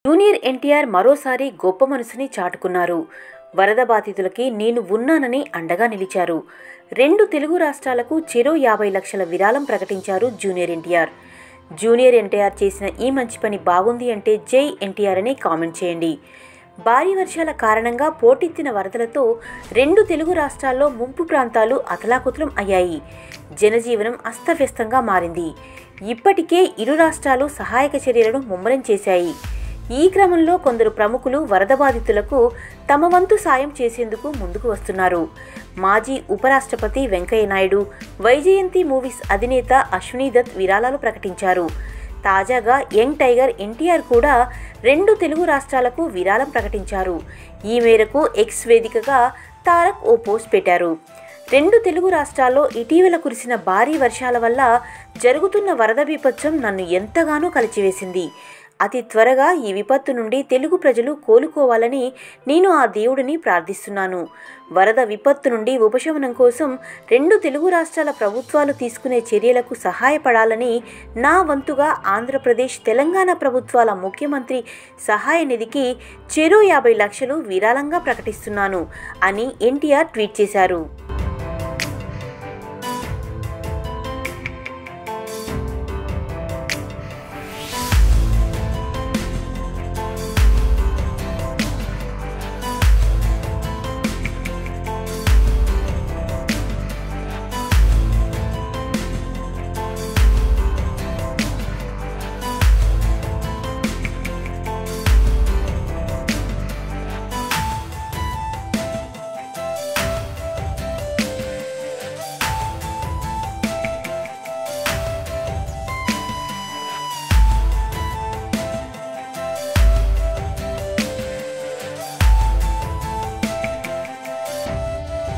Junior NTR మరోసారి గొప్ప మనసుని చాటుకున్నారు. వరద బాధితులకి నేను ఉన్నానని అండగా నిలిచారు. 2 తెలుగు రాష్ట్రాలకు చెరో 50 లక్షల విరాళం ప్రకటించారు జూనియర్ ఎన్టీఆర్. జూనియర్ ఎన్టీఆర్ చేసిన ఈ మంచి పని బాగుంది అంటే జై ఎన్టీఆర్ అని కామెంట్ చేయండి. భారీ వర్షాల కారణంగా పోటెత్తిన వరదలతో 2 తెలుగు రాష్ట్రాల్లో ముంపు ప్రాంతాలు అతలాకుతలం అయ్యాయి. జనజీవనం అస్తవ్యస్తంగా మారింది. ఇప్పటికే ఇరు రాష్ట్రాలు సహాయక చర్యలను ముమ్మరం చేశాయి. ఈ క్రమంలో కొందరు ప్రముఖులు వరద బాధితులకు తమ వంతు సాయం చేసేందుకు ముందుకు వస్తున్నారు. మాజీ ఉపరాష్ట్రపతి వెంకయ్య నాయుడు, వైజయంతి మూవీస్ అధినేత అశ్వినీ దత్ విరాళాలు ప్రకటించారు. తాజాగా యంగ్ టైగర్ ఎన్టీఆర్ కూడా 2 తెలుగు రాష్ట్రాలకు విరాళం ప్రకటించారు. ఈ మేరకు ఎక్స్ వేదికగా తారక్ ఓ పోస్ట్ పెట్టారు. 2 తెలుగు రాష్ట్రాల్లో ఇటీవల కురిసిన భారీ వర్షాల వల్ల జరుగుతున్న వరద బీభత్సం నన్ను ఎంతగానో కలిచివేసింది. అతి త్వరగా ఈ విపత్తు నుండి తెలుగు ప్రజలు కోలుకోవాలని నేను ఆ దేవుడిని ప్రార్థిస్తున్నాను. వరద విపత్తు నుండి ఉపశమనం కోసం 2 తెలుగు రాష్ట్రాల ప్రభుత్వాలు తీసుకునే చర్యలకు సహాయపడాలని నా వంతుగా ఆంధ్రప్రదేశ్, తెలంగాణ ప్రభుత్వాల ముఖ్యమంత్రి సహాయ నిధికి చెరో 50 లక్షలు విరాళంగా ప్రకటిస్తున్నాను అని ఎన్టీఆర్ ట్వీట్ చేశారు.